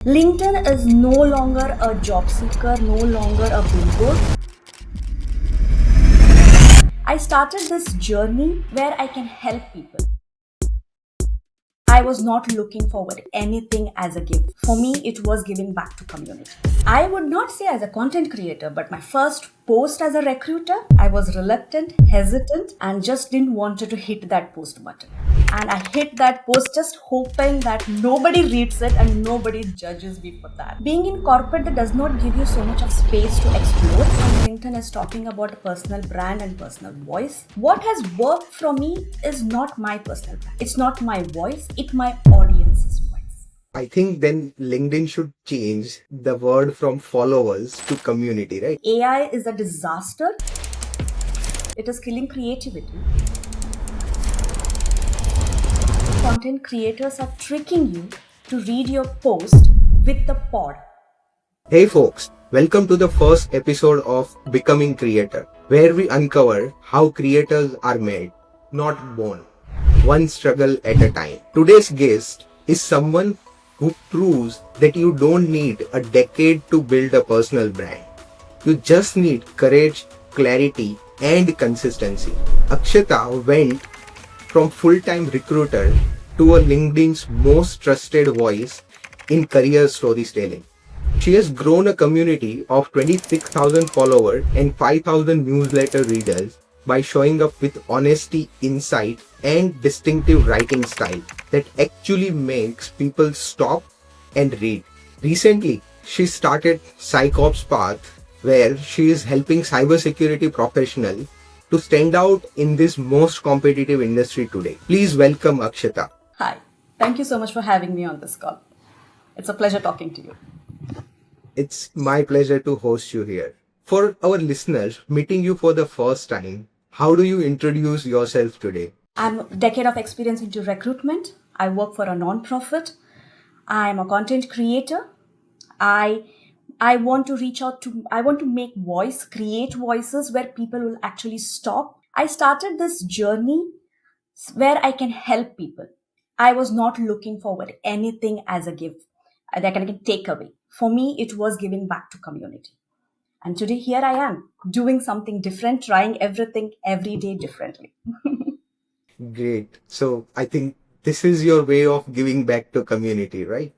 LinkedIn is no longer a job seeker, no longer a billboard. I started this journey where I can help people. I was not looking forward anything as a gift. For me, it was giving back to community. I would not say as a content creator, but my first post as a recruiter, I was reluctant, hesitant, and just didn't want to hit that post button. And I hit that post just hoping that nobody reads it and nobody judges me for that. Being in corporate that does not give you so much of space to explore. And LinkedIn is talking about personal brand and personal voice. What has worked for me is not my personal brand. It's not my voice, it's my audience's voice. I think then LinkedIn should change the word from followers to community, right? AI is a disaster. It is killing creativity. Content creators are tricking you to read your post with the pod. Hey folks, welcome to the first episode of Becoming Creator, where we uncover how creators are made, not born, one struggle at a time. Today's guest is someone who proves that you don't need a decade to build a personal brand. You just need courage, clarity, and consistency. Akshata went from full-time recruiter to a LinkedIn's most trusted voice in career storytelling. She has grown a community of 26,000 followers and 5,000 newsletter readers by showing up with honesty, insight, and distinctive writing style that actually makes people stop and read. Recently, she started CYOPS Path, where she is helping cybersecurity professionals to stand out in this most competitive industry today. Please welcome Akshata. Hi, thank you so much for having me on this call. It's a pleasure talking to you. It's my pleasure to host you here. For our listeners meeting you for the first time, how do you introduce yourself today? I'm a decade of experience into recruitment. I work for a non-profit. I'm a content creator. I want to reach out to, I want to create voices where people will actually stop. I started this journey where I can help people. I was not looking forward anything as a gift that I can take away. For me, it was giving back to community. And today here I am doing something different, trying everything every day differently. Great. So I think this is your way of giving back to community, right?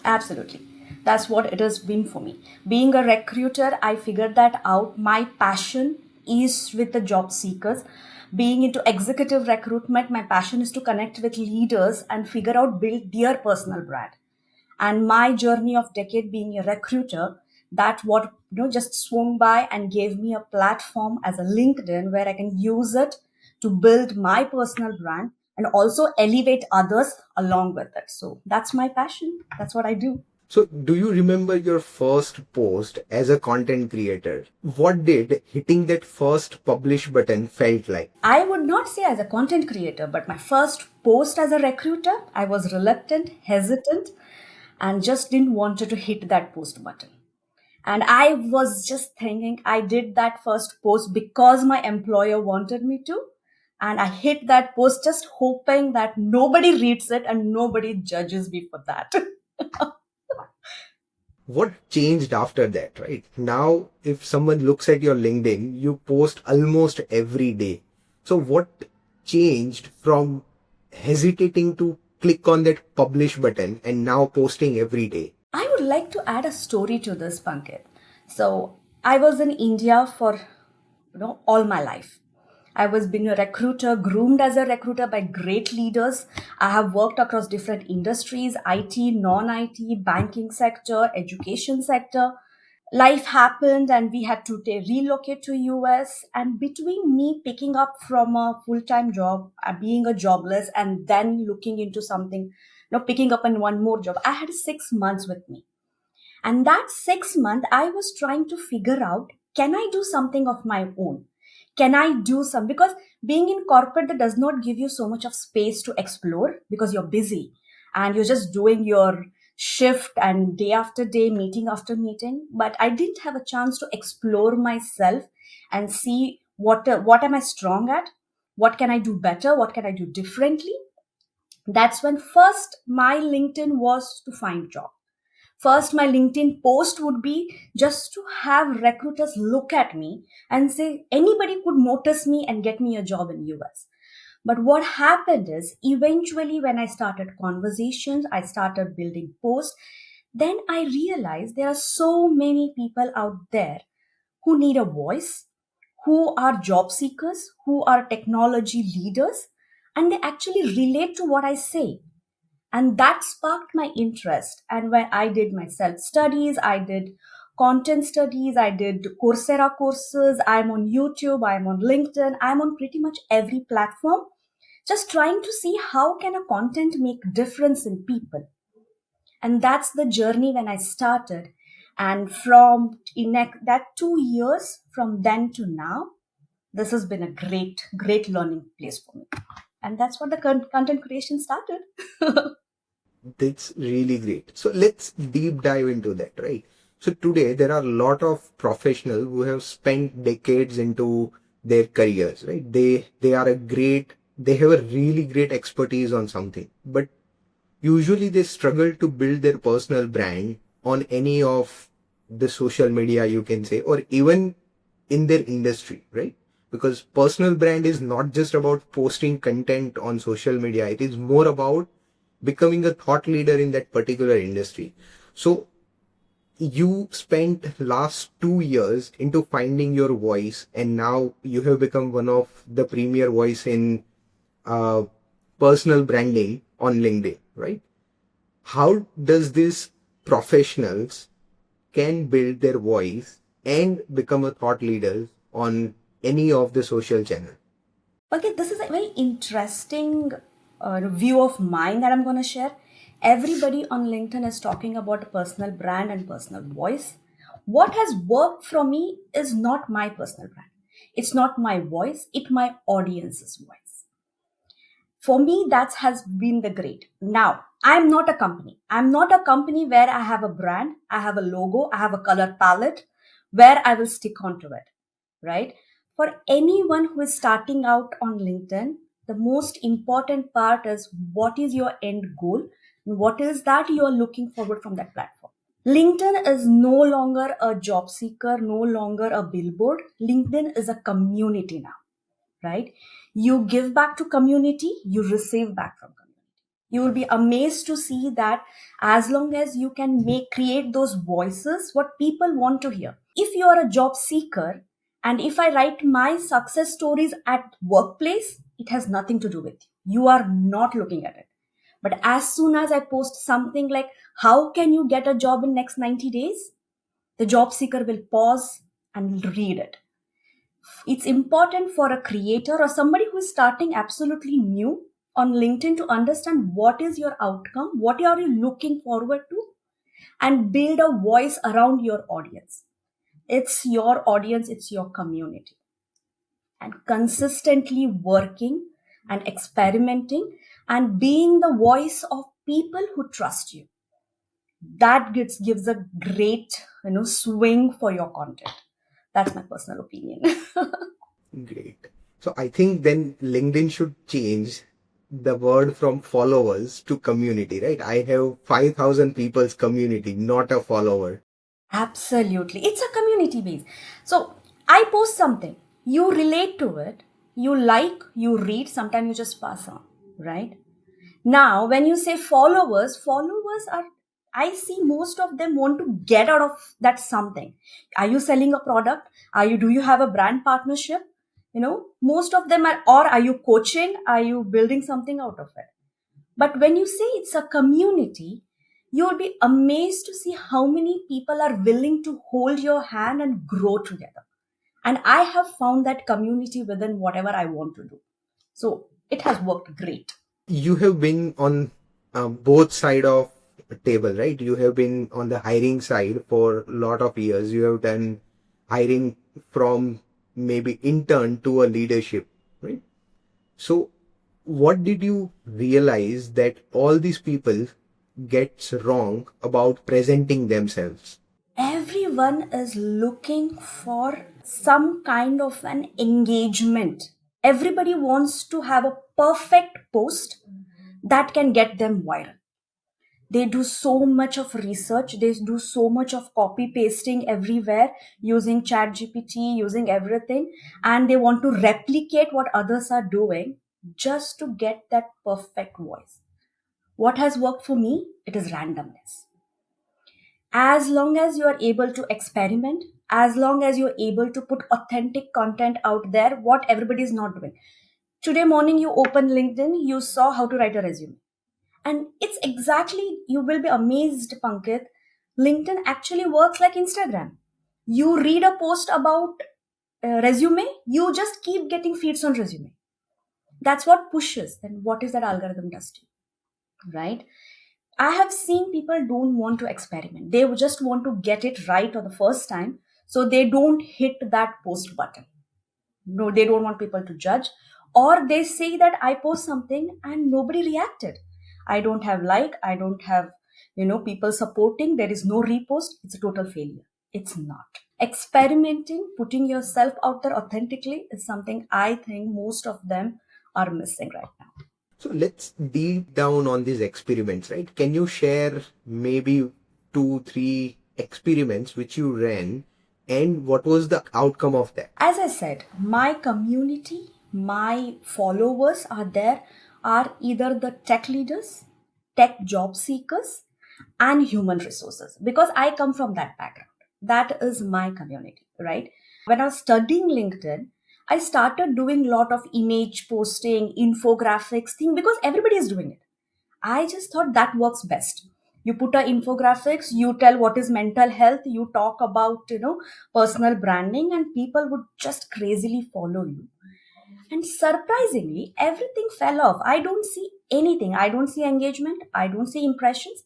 Absolutely. That's what it has been for me. Being a recruiter, I figured that out. My passion is with the job seekers. Being into executive recruitment, my passion is to connect with leaders and figure out, build their personal brand. And my journey of decade being a recruiter, that what just swung by and gave me a platform as a LinkedIn where I can use it to build my personal brand and also elevate others along with it. So that's my passion. That's what I do. So do you remember your first post as a content creator? What did hitting that first publish button felt like? I would not say as a content creator, but my first post as a recruiter, I was reluctant, hesitant, and just didn't want to hit that post button. And I was just thinking I did that first post because my employer wanted me to. And I hit that post just hoping that nobody reads it and nobody judges me for that. What changed after that, right? Now, if someone looks at your LinkedIn, you post almost every day. So what changed from hesitating to click on that publish button and now posting every day? I would like to add a story to this, Pankit. So I was in India for all my life. I was being a recruiter, groomed as a recruiter by great leaders. I have worked across different industries, IT, non-IT, banking sector, education sector. Life happened and we had to relocate to US. And between me picking up from a full-time job, being a jobless, and then looking into something, picking up in one more job, I had 6 months with me. And that 6 months, I was trying to figure out, can I do something of my own? Can I do some? Because being in corporate, that does not give you so much of space to explore because you're busy and you're just doing your shift and day after day, meeting after meeting. But I didn't have a chance to explore myself and see what am I strong at? What can I do better? What can I do differently? That's when first my LinkedIn was to find job. First, my LinkedIn post would be just to have recruiters look at me and say anybody could notice me and get me a job in US. But what happened is eventually when I started conversations, I started building posts, then I realized there are so many people out there who need a voice, who are job seekers, who are technology leaders, and they actually relate to what I say. And that sparked my interest. And when I did my self studies, I did content studies, I did Coursera courses, I'm on YouTube, I'm on LinkedIn, I'm on pretty much every platform, just trying to see how can a content make difference in people. And that's the journey when I started. And from in that 2 years, from then to now, this has been a great learning place for me. And that's what the content creation started. That's really great. So let's deep dive into that, right? So today there are a lot of professionals who have spent decades into their careers, right? They have a really great expertise on something, but usually they struggle to build their personal brand on any of the social media, you can say, or even in their industry, right? Because personal brand is not just about posting content on social media. It is more about becoming a thought leader in that particular industry. So you spent last 2 years into finding your voice, and now you have become one of the premier voice in uh, personal branding on LinkedIn, right? How does these professionals can build their voice and become a thought leader on any of the social channel? Okay, this is a very interesting view of mine that I'm going to share. Everybody on LinkedIn is talking about a personal brand and personal voice. What has worked for me is not my personal brand. It's not my voice, it's my audience's voice. For me, that has been the great. Now, I'm not a company. I'm not a company where I have a brand, I have a logo, I have a color palette where I will stick onto it, right? For anyone who is starting out on LinkedIn, the most important part is what is your end goal and what is that you are looking forward from that platform. LinkedIn is no longer a job seeker, no longer a billboard. LinkedIn is a community now, right? You give back to community, you receive back from community. You will be amazed to see that as long as you can create those voices, what people want to hear. If you are a job seeker, and if I write my success stories at workplace, it has nothing to do with you. You are not looking at it. But as soon as I post something like, how can you get a job in next 90 days? The job seeker will pause and read it. It's important for a creator or somebody who is starting absolutely new on LinkedIn to understand what is your outcome, what are you looking forward to, and build a voice around your audience. It's your audience, it's your community. And consistently working and experimenting and being the voice of people who trust you. That gives a great swing for your content. That's my personal opinion. Great. So I think then LinkedIn should change the word from followers to community, right? I have 5,000 people's community, not a follower. Absolutely. It's a community base. So I post something, you relate to it, you like, you read, sometimes you just pass on, right? Now, when you say followers are, I see most of them want to get out of that something. Are you selling a product? Do you have a brand partnership? Most of them are, or are you coaching? Are you building something out of it? But when you say it's a community, you'll be amazed to see how many people are willing to hold your hand and grow together. And I have found that community within whatever I want to do. So it has worked great. You have been on both side of the table, right? You have been on the hiring side for a lot of years. You have done hiring from maybe intern to a leadership, right? So what did you realize that all these people gets wrong about presenting themselves? Everyone is looking for some kind of an engagement. Everybody wants to have a perfect post that can get them viral. They do so much of research. They do so much of copy pasting everywhere using ChatGPT, using everything. And they want to replicate what others are doing just to get that perfect voice. What has worked for me? It is randomness. As long as you are able to experiment, as long as you're able to put authentic content out there, what everybody is not doing. Today morning, you open LinkedIn, you saw how to write a resume. And it's exactly, you will be amazed, Pankit. LinkedIn actually works like Instagram. You read a post about resume, you just keep getting feeds on resume. That's what pushes. Then what is that algorithm does to you, right? I have seen people don't want to experiment. They just want to get it right on the first time. So they don't hit that post button. No, they don't want people to judge. Or they say that I post something and nobody reacted. I don't have I don't have, people supporting. There is no repost. It's a total failure. It's not. Experimenting, putting yourself out there authentically is something I think most of them are missing right now. So let's deep down on these experiments, right? Can you share maybe 2-3 experiments which you ran and what was the outcome of that? As I said, my community, my followers are either the tech leaders, tech job seekers, and human resources, because I come from that background. That is my community, right? When I was studying LinkedIn, I started doing a lot of image posting, infographics thing, because everybody is doing it. I just thought that works best. You put a infographics, you tell what is mental health, you talk about, personal branding, and people would just crazily follow you. And surprisingly, everything fell off. I don't see anything. I don't see engagement. I don't see impressions.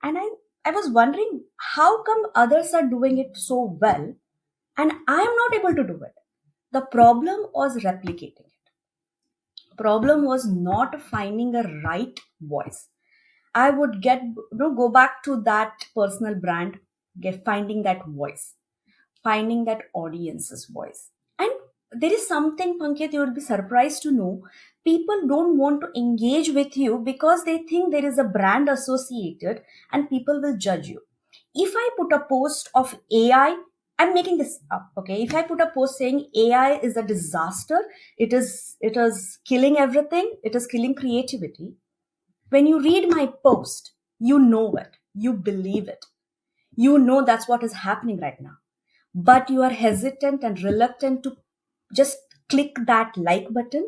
And I was wondering, how come others are doing it so well and I am not able to do it? The problem was replicating it. Problem was not finding a right voice. I would go back to that personal brand, finding that voice, finding that audience's voice. And there is something, Pankit, you will be surprised to know. People don't want to engage with you because they think there is a brand associated and people will judge you. If I put a post of AI, I'm making this up, okay? If I put a post saying AI is a disaster, it is killing everything, it is killing creativity. When you read my post, you know it, you believe it, you know that's what is happening right now. But you are hesitant and reluctant to just click that like button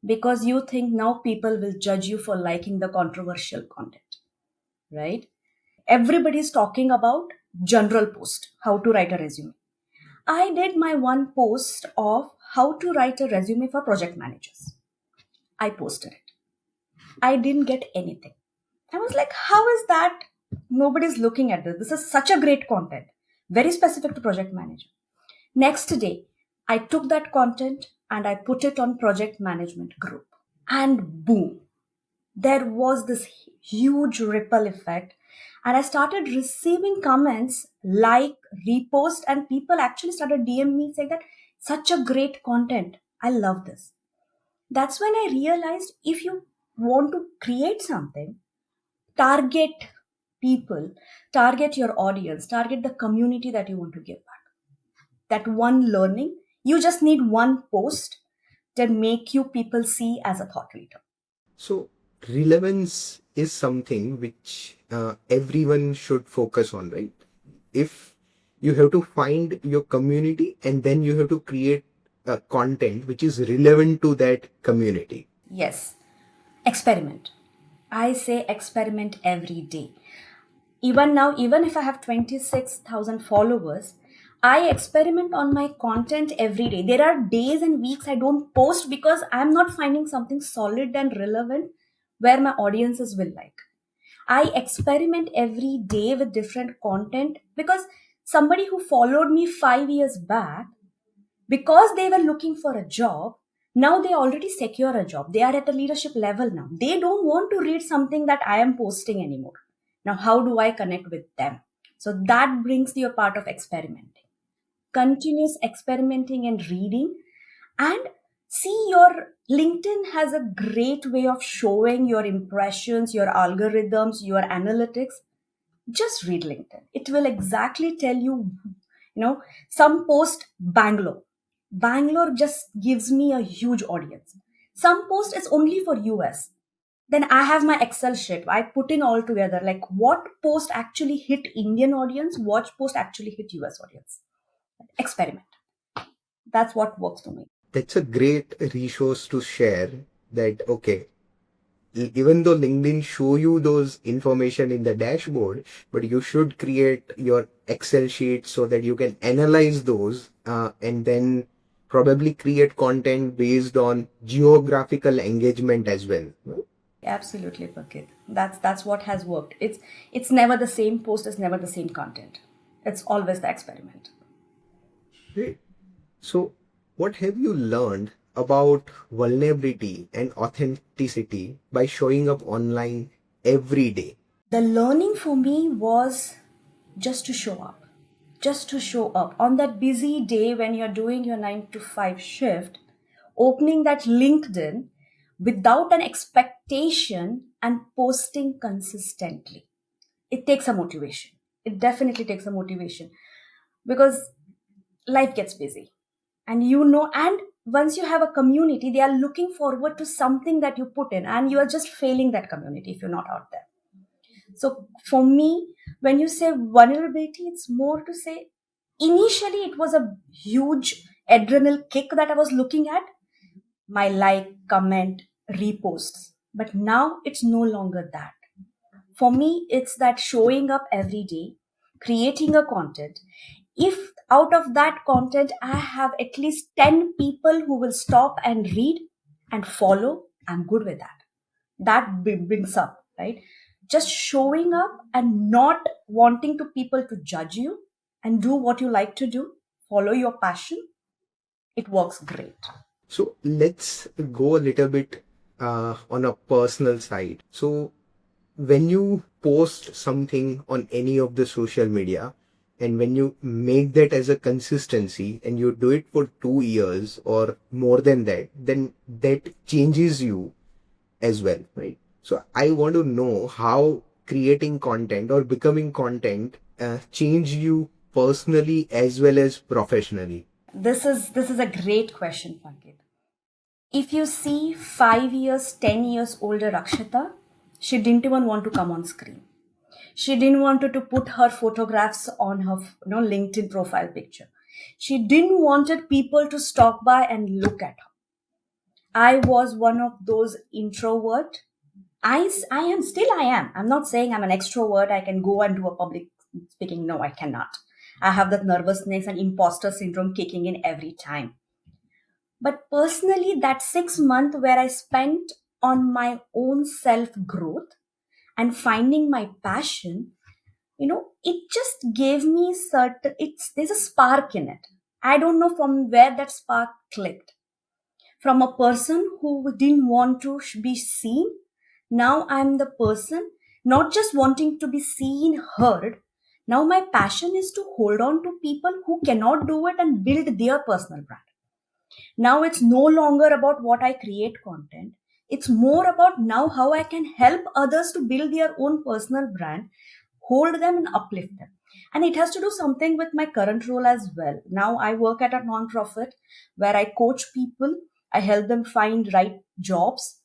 because you think now people will judge you for liking the controversial content, right? Everybody is talking about general post, how to write a resume. I did my one post of how to write a resume for project managers. I posted it. I didn't get anything. I was like, how is that? Nobody's looking at this. This is such a great content, very specific to project manager. Next day, I took that content and I put it on project management group. And boom, there was this huge ripple effect. And I started receiving comments, like, repost, and people actually started DM me saying that such a great content. I love this. That's when I realized if you want to create something, target people, target your audience, target the community that you want to give back. That one learning, you just need one post that make you people see as a thought leader. So relevance is something which everyone should focus on, right? If you have to find your community and then you have to create content which is relevant to that community. Yes. Experiment. I say experiment every day. Even now, even if I have 26,000 followers, I experiment on my content every day. There are days and weeks I don't post because I'm not finding something solid and relevant where my audiences will like. I experiment every day with different content because somebody who followed me 5 years back, because they were looking for a job, now they already secure a job. They are at a leadership level now. They don't want to read something that I am posting anymore. Now, how do I connect with them? So that brings you a part of experimenting. Continuous experimenting and reading. And See, your LinkedIn has a great way of showing your impressions, your algorithms, your analytics. Just read LinkedIn. It will exactly tell you, some post Bangalore. Bangalore just gives me a huge audience. Some post is only for US. Then I have my Excel sheet. I put in all together, like what post actually hit Indian audience, what post actually hit US audience. Experiment. That's what works for me. That's a great resource to share that, okay, even though LinkedIn show you those information in the dashboard, but you should create your Excel sheet so that you can analyze those and then probably create content based on geographical engagement as well. Absolutely, Pakit. That's what has worked. It's never the same post, it's never the same content. It's always the experiment. Great. So, what have you learned about vulnerability and authenticity by showing up online every day? The learning for me was just to show up. Just to show up. On that busy day when you're doing your 9 to 5 shift, opening that LinkedIn without an expectation and posting consistently. It takes a motivation. It definitely takes a motivation because life gets busy. And and once you have a community, they are looking forward to something that you put in, and you are just failing that community if you're not out there. So for me, when you say vulnerability, it's more to say initially it was a huge adrenal kick that I was looking at, my like, comment, reposts. But now it's no longer that. For me, it's that showing up every day, creating a content. If out of that content, I have at least 10 people who will stop and read and follow, I'm good with that. That brings up, right? Just showing up and not wanting to people to judge you and do what you like to do, follow your passion. It works great. So let's go a little bit on a personal side. So when you post something on any of the social media, and when you make that as a consistency and you do it for 2 years or more than that, then that changes you as well, right? So I want to know how creating content or becoming content change you personally as well as professionally. This is a great question, Pankit. If you see 5 years, 10 years older Akshata, she didn't even want to come on screen. She didn't want to put her photographs on her LinkedIn profile picture. She didn't wanted people to stop by and look at her. I was one of those introvert. I am. I'm not saying I'm an extrovert. I can go and do a public speaking. No, I cannot. I have that nervousness and imposter syndrome kicking in every time. But personally, that 6 months where I spent on my own self growth and finding my passion, it just gave me there's a spark in it. I don't know from where that spark clicked. From a person who didn't want to be seen, now I'm the person not just wanting to be seen, heard. Now my passion is to hold on to people who cannot do it and build their personal brand. Now it's no longer about what I create content. It's more about now how I can help others to build their own personal brand, hold them and uplift them. And it has to do something with my current role as well. Now I work at a non-profit where I coach people. I help them find right jobs.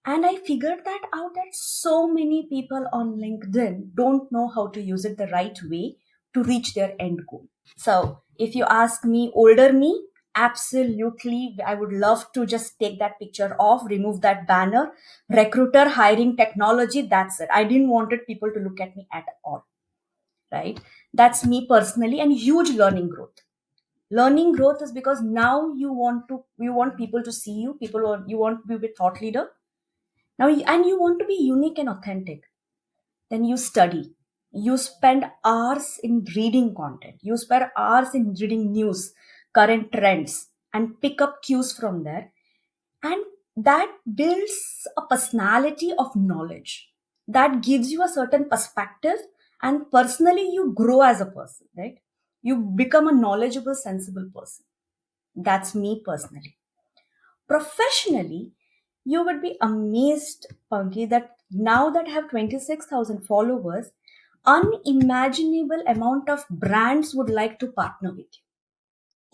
And I figured that out that so many people on LinkedIn don't know how to use it the right way to reach their end goal. So if you ask me, older me, absolutely, I would love to just take that picture off, remove that banner, recruiter hiring technology, that's it. I didn't wanted people to look at me at all, right? That's me personally, and huge learning growth. Learning growth is because now you want people to see you, you want to be a thought leader. Now, and you want to be unique and authentic. Then you study. You spend hours in reading content. You spend hours in reading news, current trends, and pick up cues from there. And that builds a personality of knowledge. That gives you a certain perspective, and personally you grow as a person, right? You become a knowledgeable, sensible person. That's me personally. Professionally, you would be amazed, Punky, that now that I have 26,000 followers, unimaginable amount of brands would like to partner with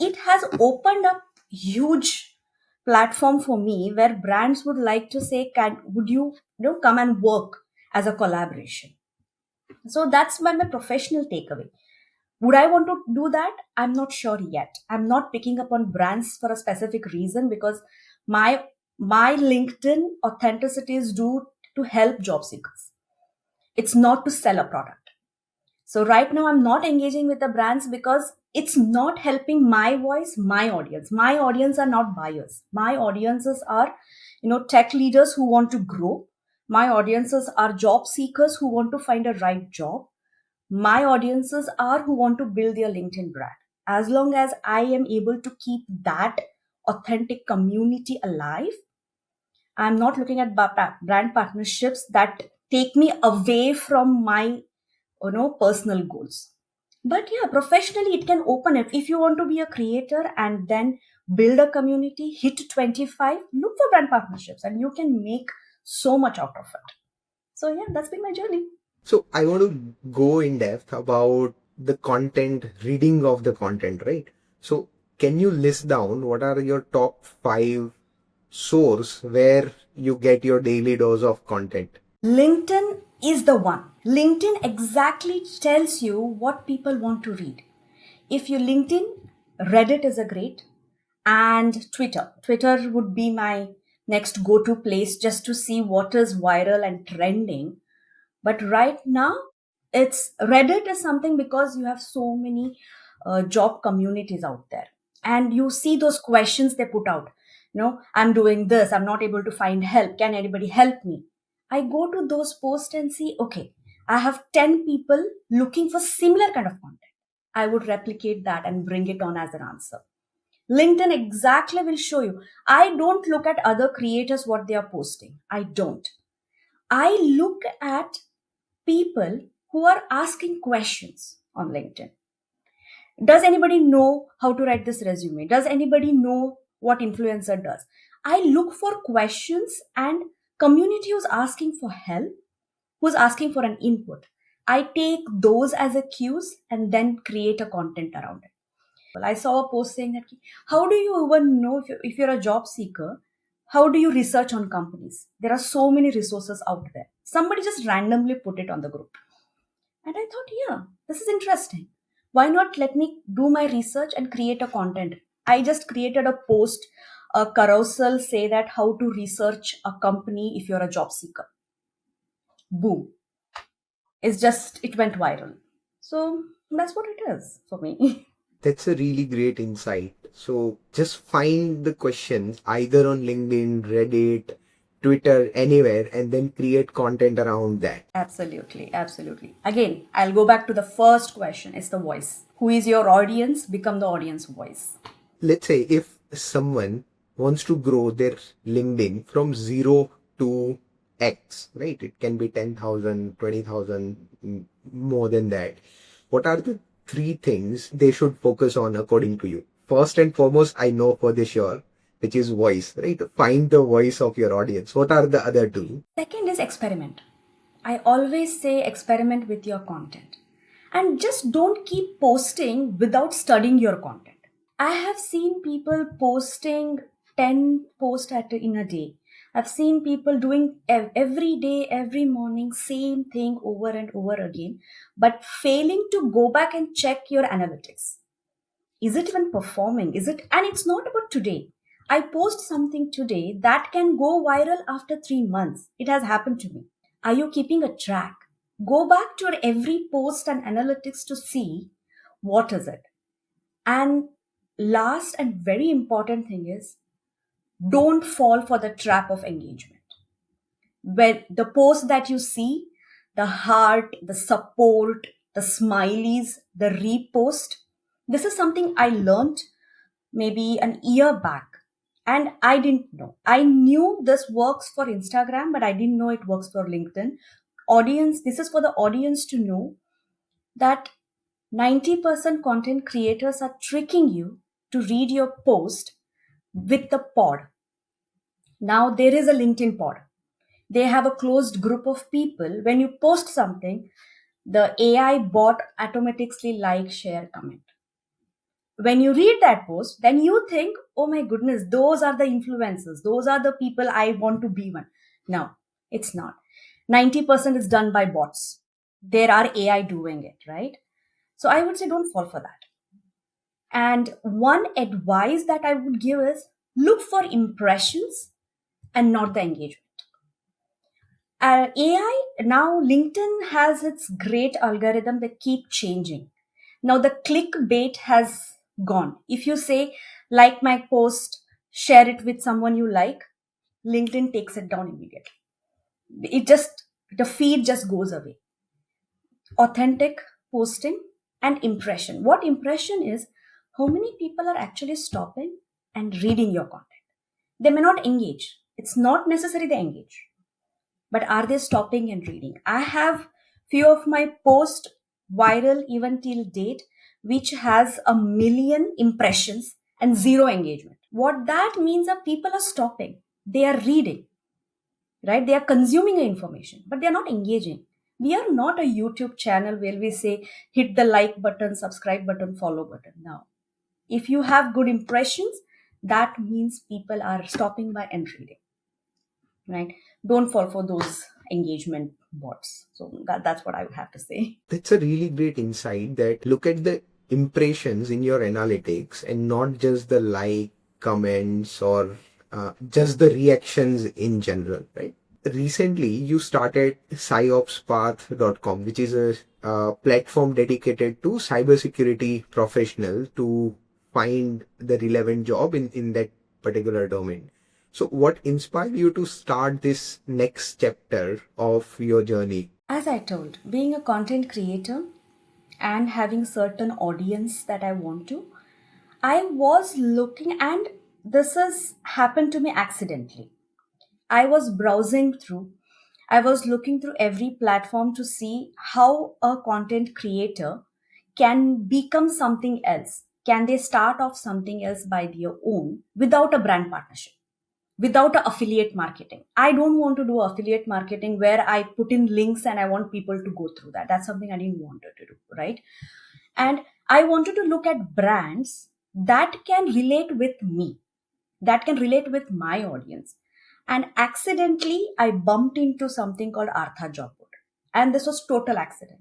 you. It has opened up huge platform for me where brands would like to say, would you come and work as a collaboration? So that's my professional takeaway. Would I want to do that? I'm not sure yet. I'm not picking up on brands for a specific reason because my LinkedIn authenticity is due to help job seekers. It's not to sell a product. So right now I'm not engaging with the brands because it's not helping my voice, my audience. My audience are not buyers. My audiences are, tech leaders who want to grow. My audiences are job seekers who want to find a right job. My audiences are who want to build their LinkedIn brand. As long as I am able to keep that authentic community alive, I'm not looking at brand partnerships that take me away from my personal goals. But yeah, professionally it can open it. If you want to be a creator and then build a community, hit 25, look for brand partnerships and you can make so much out of it. So yeah, that's been my journey. So I want to go in depth about the content, reading of the content, right? So can you list down what are your top 5 source where you get your daily dose of content? LinkedIn is the one. LinkedIn exactly tells you what people want to read. If you LinkedIn, Reddit is a great, and Twitter. Twitter would be my next go-to place just to see what is viral and trending. But right now, it's Reddit is something because you have so many job communities out there, and you see those questions they put out. I'm doing this. I'm not able to find help. Can anybody help me? I go to those posts and see, okay, I have 10 people looking for similar kind of content. I would replicate that and bring it on as an answer. LinkedIn exactly will show you. I don't look at other creators, what they are posting. I don't. I look at people who are asking questions on LinkedIn. Does anybody know how to write this resume? Does anybody know what influencer does? I look for questions and community who's asking for help, who's asking for an input. I take those as a cues and then create a content around it. Well, I saw a post saying that, how do you even know if you're a job seeker? How do you research on companies? There are so many resources out there. Somebody just randomly put it on the group. And I thought, yeah, this is interesting. Why not let me do my research and create a content? I just created a post, a carousel, say that how to research a company if you're a job seeker. Boom. It went viral. So that's what it is for me. That's a really great insight. So just find the questions either on LinkedIn, Reddit, Twitter, anywhere, and then create content around that. Absolutely, absolutely. Again, I'll go back to the first question. It's the voice. Who is your audience? Become the audience voice. Let's say if someone wants to grow their LinkedIn from 0 to X, right? It can be 10,000, 20,000, more than that. What are the 3 things they should focus on according to you? First and foremost, I know for the sure, which is voice, right? Find the voice of your audience. What are the other 2? Second is experiment. I always say experiment with your content. And just don't keep posting without studying your content. I have seen people posting 10 posts in a day. I've seen people doing every day, every morning, same thing over and over again, but failing to go back and check your analytics. Is it even performing? And it's not about today. I post something today that can go viral after 3 months. It has happened to me. Are you keeping a track? Go back to your every post and analytics to see what is it. And last and very important thing is, don't fall for the trap of engagement. Where the post that you see, the heart, the support, the smileys, the repost, this is something I learned maybe an year back. And I didn't know. I knew this works for Instagram, but I didn't know it works for LinkedIn. This is for the audience to know that 90% content creators are tricking you to read your post with the pod. Now there is a LinkedIn pod. They have a closed group of people. When you post something, the AI bot automatically like, share, comment. When you read that post, then you think, oh my goodness, those are the influencers. Those are the people I want to be one. No, it's not. 90% is done by bots. There are AI doing it, right? So I would say don't fall for that. And one advice that I would give is look for impressions and not the engagement. AI, now LinkedIn has its great algorithm that keep changing. Now the clickbait has gone. If you say, like my post, share it with someone you like, LinkedIn takes it down immediately. The feed just goes away. Authentic posting and impression. What impression is, how many people are actually stopping and reading your content? They may not engage. It's not necessary they engage. But are they stopping and reading? I have few of my posts viral even till date, which has 1 million impressions and 0 engagement. What that means are people are stopping. They are reading, right? They are consuming information, but they are not engaging. We are not a YouTube channel where we say, hit the like button, subscribe button, follow button. Now, if you have good impressions, that means people are stopping by and reading, right? Don't fall for those engagement bots. So that's what I would have to say. That's a really great insight, that look at the impressions in your analytics and not just the like, comments, or just the reactions in general, right? Recently, you started CYOPS which is a platform dedicated to cybersecurity professionals to find the relevant job in that particular domain. So what inspired you to start this next chapter of your journey? As I told, being a content creator and having certain audience that I want to, I was looking, and this has happened to me accidentally. I was browsing through, I was looking through every platform to see how a content creator can become something else. Can they start off something else by their own without a brand partnership, without a affiliate marketing? I don't want to do affiliate marketing where I put in links and I want people to go through that. That's something I didn't want to do, right? And I wanted to look at brands that can relate with me, that can relate with my audience. And accidentally, I bumped into something called Artha Job Board. And this was total accident,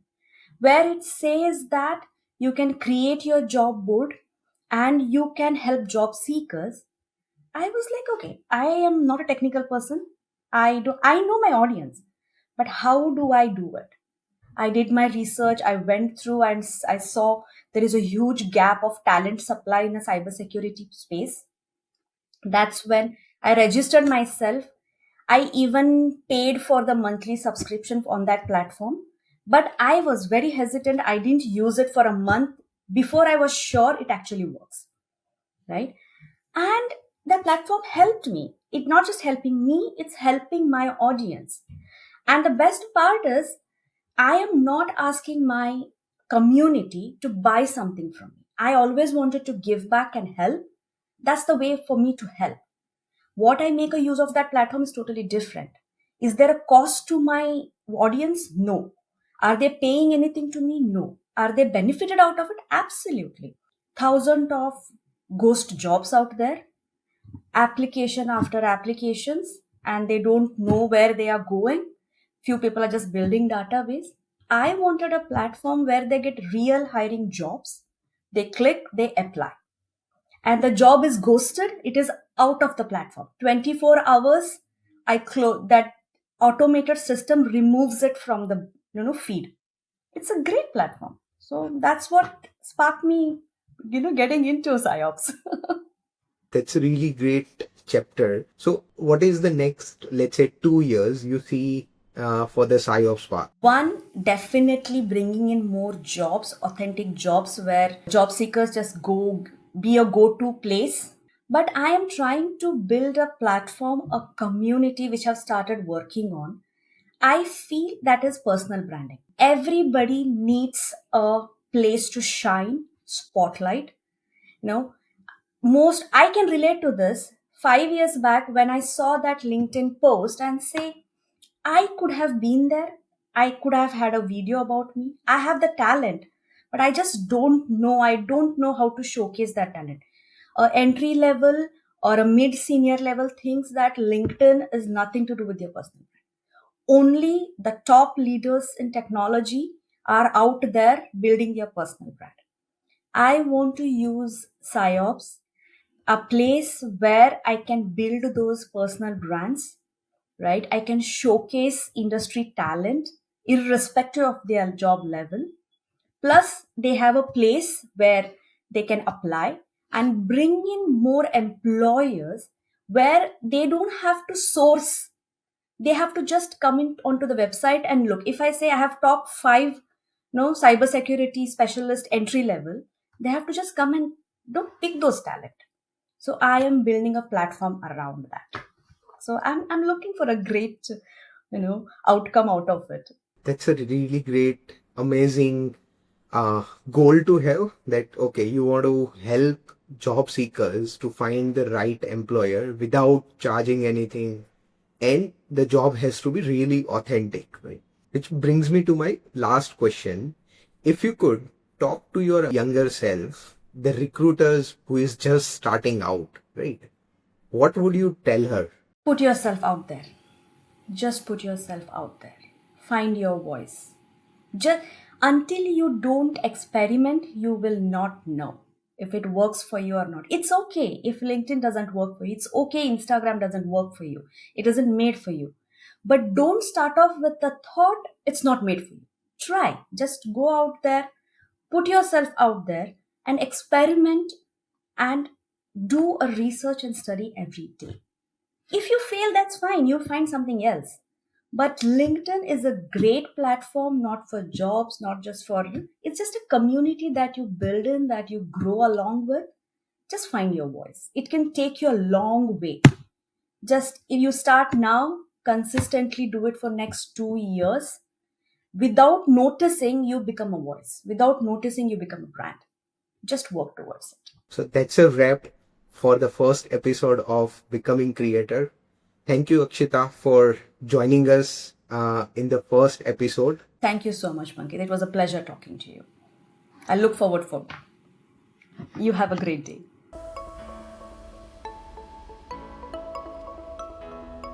where it says that you can create your job board and you can help job seekers. I was like, okay, I am not a technical person. I know my audience, but how do I do it? I did my research. I went through and I saw there is a huge gap of talent supply in the cybersecurity space. That's when I registered myself. I even paid for the monthly subscription on that platform, but I was very hesitant. I didn't use it for a month before I was sure it actually works, right? And the platform helped me. It's not just helping me, it's helping my audience. And the best part is, I am not asking my community to buy something from me. I always wanted to give back and help. That's the way for me to help. What I make a use of that platform is totally different. Is there a cost to my audience? No. Are they paying anything to me? No. Are they benefited out of it? Absolutely. Thousands of ghost jobs out there, application after applications, and they don't know where they are going. Few people are just building database. I wanted a platform where they get real hiring jobs. They click, they apply, and the job is ghosted. It is out of the platform. 24 hours, I close that. Automated system removes it from the feed. It's a great platform. So that's what sparked me, getting into PsyOps. That's a really great chapter. So what is the next, let's say, 2 years you see for the PsyOps Path? One, definitely bringing in more jobs, authentic jobs where job seekers just be a go-to place. But I am trying to build a platform, a community which I've started working on. I feel that is personal branding. Everybody needs a place to shine, spotlight. Most I can relate to this. 5 years back when I saw that LinkedIn post and say, I could have been there. I could have had a video about me. I have the talent, but I just don't know. I don't know how to showcase that talent. Entry level or a mid senior level thinks that LinkedIn is nothing to do with your personal brand. Only the top leaders in technology are out there building their personal brand. I want to use CYOPS, a place where I can build those personal brands, right? I can showcase industry talent irrespective of their job level. Plus, they have a place where they can apply and bring in more employers where they don't have to source. They have to just come in onto the website and look. If I say I have top 5 cybersecurity specialist entry level, they have to just come and pick those talent. So I am building a platform around that. So I'm looking for a great, outcome out of it. That's a really great, amazing goal to have, that, okay, you want to help job seekers to find the right employer without charging anything. And the job has to be really authentic, right? Which brings me to my last question. If you could talk to your younger self, the recruiters who is just starting out, right? What would you tell her? Put yourself out there. Just put yourself out there. Find your voice. Just until you don't experiment, you will not know if it works for you or not. It's okay if LinkedIn doesn't work for you. It's okay Instagram doesn't work for you. It isn't made for you. But don't start off with the thought it's not made for you. Try. Just go out there, put yourself out there and experiment and do a research and study every day. If you fail, that's fine. You'll find something else. But LinkedIn is a great platform, not for jobs, not just for, it's just a community that you build in, that you grow along with. Just find your voice. It can take you a long way. Just if you start now, consistently do it for next 2 years. Without noticing, you become a voice. Without noticing, you become a brand. Just work towards it. So that's a wrap for the first episode of Becoming Creator. Thank you, Akshata, for joining us in the first episode. Thank you so much, Pankit. It was a pleasure talking to you. I look forward for you. Have a great day.